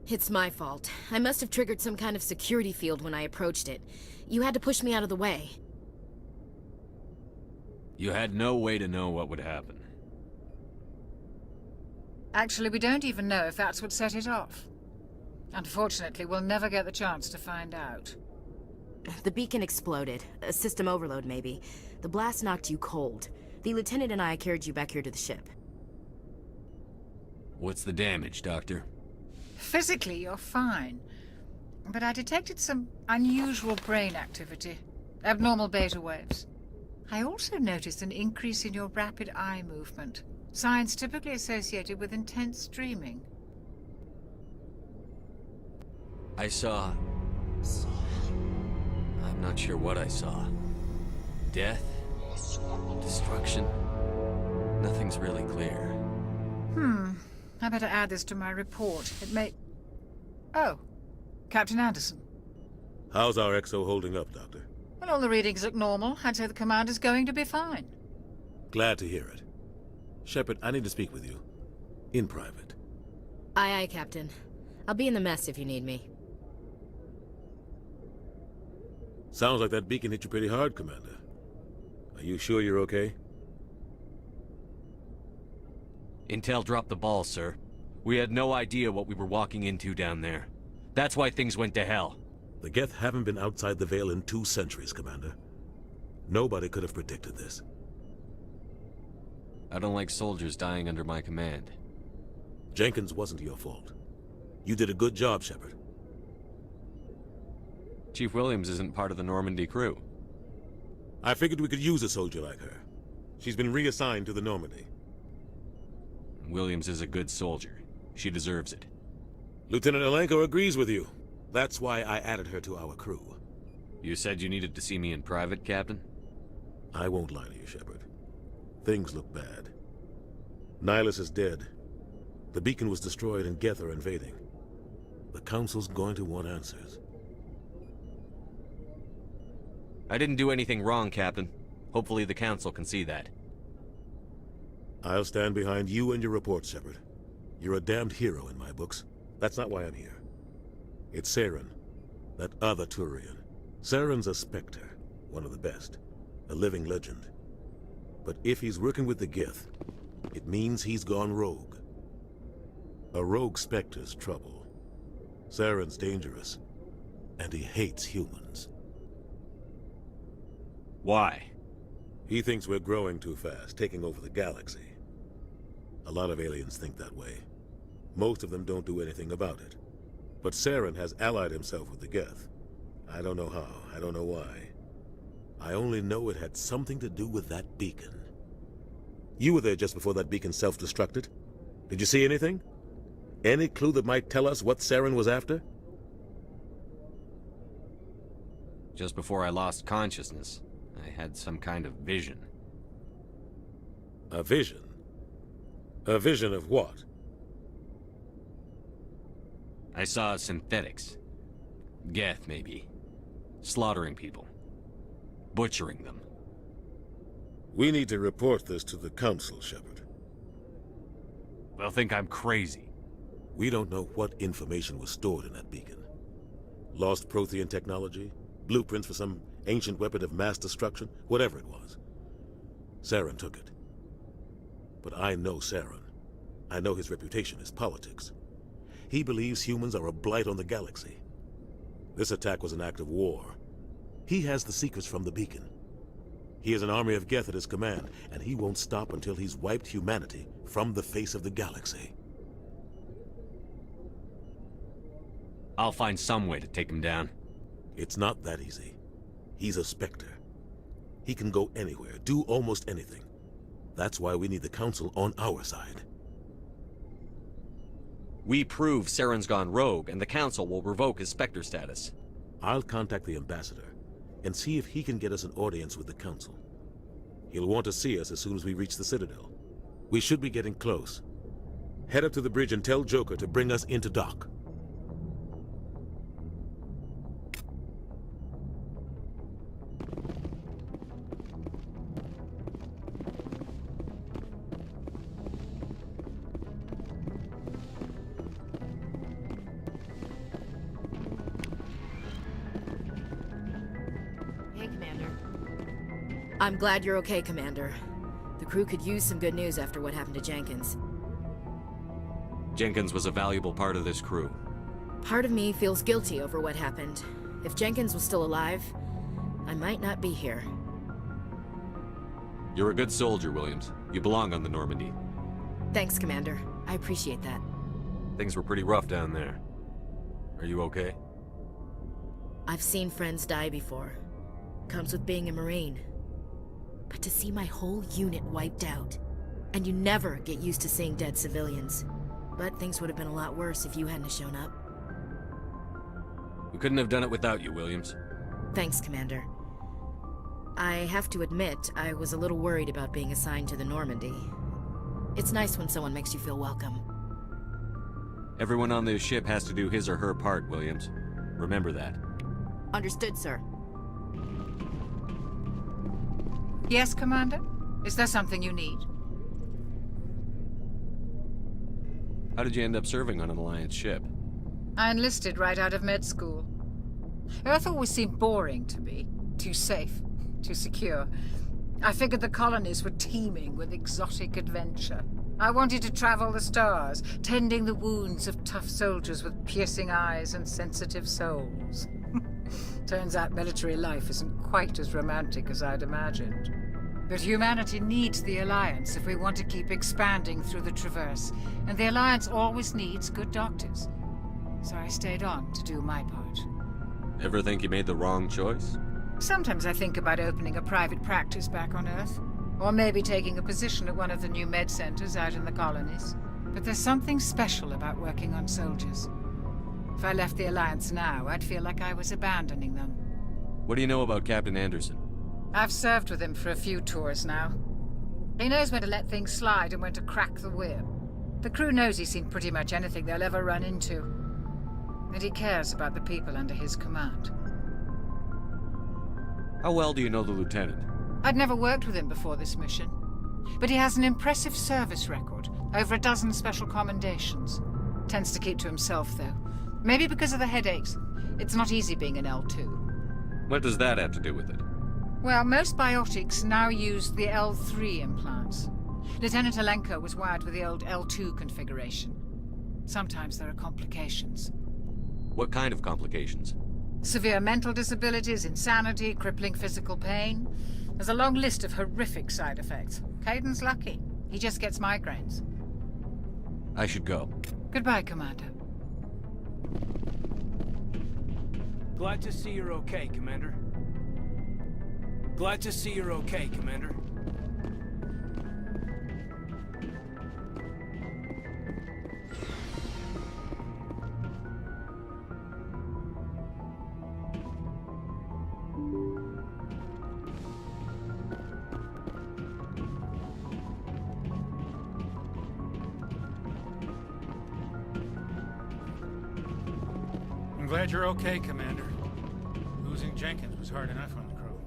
It's my fault. I must have triggered some kind of security field when I approached it. You had to push me out of the way. You had no way to know what would happen. Actually, we don't even know if that's what set it off. Unfortunately, we'll never get the chance to find out. The beacon exploded. A system overload, maybe. The blast knocked you cold. The lieutenant and I carried you back here to the ship. What's the damage, Doctor? Physically, you're fine. But I detected some unusual brain activity. Abnormal beta waves. I also noticed an increase in your rapid eye movement. Signs typically associated with intense dreaming. I saw... I'm not sure what I saw. Death? Destruction? Nothing's really clear. I better add this to my report. It may... Oh. Captain Anderson. How's our XO holding up, Doctor? Well, all the readings look normal. I'd say the commander's going to be fine. Glad to hear it. Shepard, I need to speak with you. In private. Aye, aye, Captain. I'll be in the mess if you need me. Sounds like that beacon hit you pretty hard, Commander. Are you sure you're okay? Intel dropped the ball, sir. We had no idea what we were walking into down there. That's why things went to hell. The Geth haven't been outside the Veil in 2 centuries, Commander. Nobody could have predicted this. I don't like soldiers dying under my command. Jenkins wasn't your fault. You did a good job, Shepard. Chief Williams isn't part of the Normandy crew. I figured we could use a soldier like her. She's been reassigned to the Normandy. Williams is a good soldier. She deserves it. Lieutenant Alenko agrees with you. That's why I added her to our crew. You said you needed to see me in private, Captain? I won't lie to you, Shepard. Things look bad. Nihilus is dead. The beacon was destroyed and Geth are invading. The Council's going to want answers. I didn't do anything wrong, Captain. Hopefully the Council can see that. I'll stand behind you and your report, Shepard. You're a damned hero in my books. That's not why I'm here. It's Saren, that other Turian. Saren's a Spectre, one of the best, a living legend. But if he's working with the Geth, it means he's gone rogue. A rogue Spectre's trouble. Saren's dangerous, and he hates humans. Why? He thinks we're growing too fast, taking over the galaxy. A lot of aliens think that way. Most of them don't do anything about it. But Saren has allied himself with the Geth. I don't know how, I don't know why. I only know it had something to do with that beacon. You were there just before that beacon self-destructed. Did you see anything? Any clue that might tell us what Saren was after? Just before I lost consciousness, I had some kind of vision. A vision? A vision of what? I saw synthetics. Geth, maybe. Slaughtering people. Butchering them. We need to report this to the Council, Shepard. They'll think I'm crazy. We don't know what information was stored in that beacon. Lost Prothean technology? Blueprints for some ancient weapon of mass destruction? Whatever it was. Saren took it. But I know Saren. I know his reputation is politics. He believes humans are a blight on the galaxy. This attack was an act of war. He has the secrets from the beacon. He has an army of Geth at his command, and he won't stop until he's wiped humanity from the face of the galaxy. I'll find some way to take him down. It's not that easy. He's a Spectre. He can go anywhere, do almost anything. That's why we need the Council on our side. We prove Saren's gone rogue, and the Council will revoke his Spectre status. I'll contact the Ambassador, and see if he can get us an audience with the Council. He'll want to see us as soon as we reach the Citadel. We should be getting close. Head up to the bridge and tell Joker to bring us into dock. I'm glad you're okay, Commander. The crew could use some good news after what happened to Jenkins. Jenkins was a valuable part of this crew. Part of me feels guilty over what happened. If Jenkins was still alive, I might not be here. You're a good soldier, Williams. You belong on the Normandy. Thanks, Commander. I appreciate that. Things were pretty rough down there. Are you okay? I've seen friends die before. Comes with being a Marine. But to see my whole unit wiped out, and you never get used to seeing dead civilians. But things would have been a lot worse if you hadn't shown up. We couldn't have done it without you, Williams. Thanks, Commander. I have to admit, I was a little worried about being assigned to the Normandy. It's nice when someone makes you feel welcome. Everyone on this ship has to do his or her part, Williams. Remember that. Understood, sir. Yes, Commander? Is there something you need? How did you end up serving on an Alliance ship? I enlisted right out of med school. Earth always seemed boring to me. Too safe, too secure. I figured the colonies were teeming with exotic adventure. I wanted to travel the stars, tending the wounds of tough soldiers with piercing eyes and sensitive souls. Turns out military life isn't quite as romantic as I'd imagined. But humanity needs the Alliance if we want to keep expanding through the Traverse, and the Alliance always needs good doctors. So I stayed on to do my part. Ever think you made the wrong choice? Sometimes I think about opening a private practice back on Earth, or maybe taking a position at one of the new med centers out in the colonies. But there's something special about working on soldiers. If I left the Alliance now, I'd feel like I was abandoning them. What do you know about Captain Anderson? I've served with him for a few tours now. He knows when to let things slide and when to crack the whip. The crew knows he's seen pretty much anything they'll ever run into. And he cares about the people under his command. How well do you know the Lieutenant? I'd never worked with him before this mission. But he has an impressive service record, over a dozen special commendations. Tends to keep to himself, though. Maybe because of the headaches. It's not easy being an L2. What does that have to do with it? Well, most biotics now use the L3 implants. Lieutenant Alenko was wired with the old L2 configuration. Sometimes there are complications. What kind of complications? Severe mental disabilities, insanity, crippling physical pain. There's a long list of horrific side effects. Caden's lucky. He just gets migraines. I should go. Goodbye, Commander. Glad to see you're okay, Commander. Glad to see you're okay, Commander. I'm glad you're okay, Commander. Losing Jenkins was hard enough on the crew.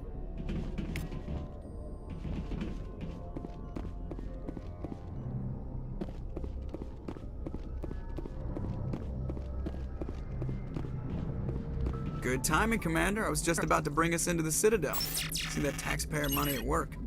Good timing, Commander. I was just about to bring us into the Citadel. See that taxpayer money at work.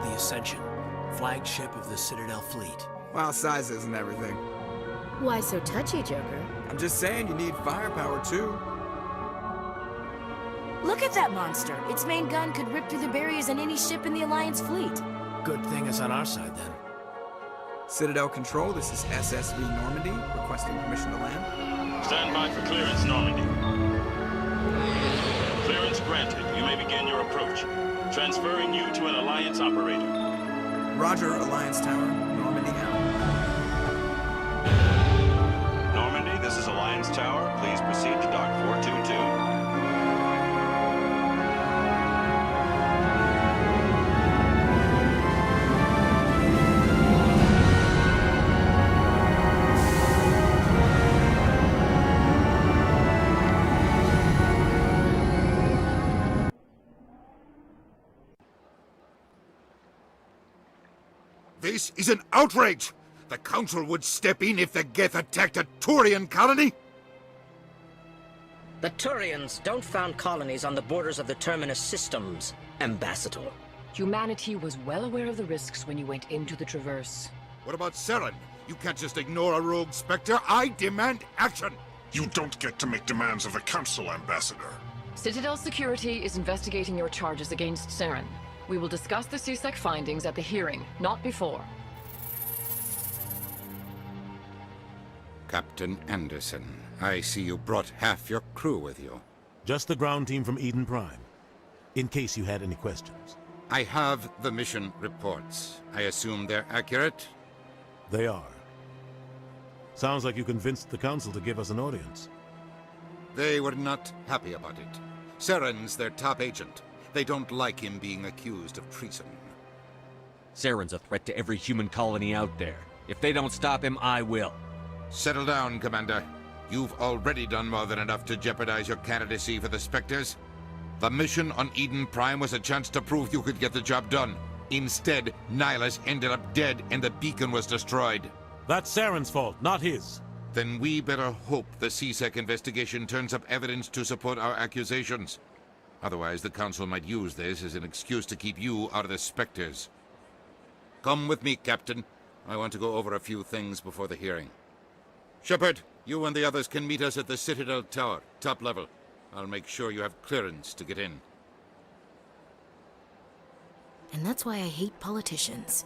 The Ascension, flagship of the Citadel fleet. Well, size isn't everything. Why so touchy, Joker? I'm just saying you need firepower, too. Look at that monster. Its main gun could rip through the barriers in any ship in the Alliance fleet. Good thing it's on our side, then. Citadel Control, this is SSV Normandy, requesting permission to land. Stand by for clearance, Normandy. Clearance granted. You may begin your approach. Transferring you to an Alliance operator. Roger, Alliance Tower. Normandy out. Normandy, this is Alliance Tower. Please proceed to Dock 422. This is an outrage! The Council would step in if the Geth attacked a Turian colony? The Turians don't found colonies on the borders of the Terminus systems, Ambassador. Humanity was well aware of the risks when you went into the Traverse. What about Saren? You can't just ignore a rogue Spectre. I demand action! You don't get to make demands of the Council, Ambassador. Citadel Security is investigating your charges against Saren. We will discuss the CSEC findings at the hearing, not before. Captain Anderson, I see you brought half your crew with you. Just the ground team from Eden Prime, in case you had any questions. I have the mission reports. I assume they're accurate? They are. Sounds like you convinced the Council to give us an audience. They were not happy about it. Saren's their top agent. They don't like him being accused of treason. Saren's a threat to every human colony out there. If they don't stop him, I will. Settle down, Commander. You've already done more than enough to jeopardize your candidacy for the Spectres. The mission on Eden Prime was a chance to prove you could get the job done. Instead, Nihilus ended up dead and the beacon was destroyed. That's Saren's fault, not his. Then we better hope the CSEC investigation turns up evidence to support our accusations. Otherwise, the Council might use this as an excuse to keep you out of the Spectres. Come with me, Captain. I want to go over a few things before the hearing. Shepard, you and the others can meet us at the Citadel Tower, top level. I'll make sure you have clearance to get in. And that's why I hate politicians.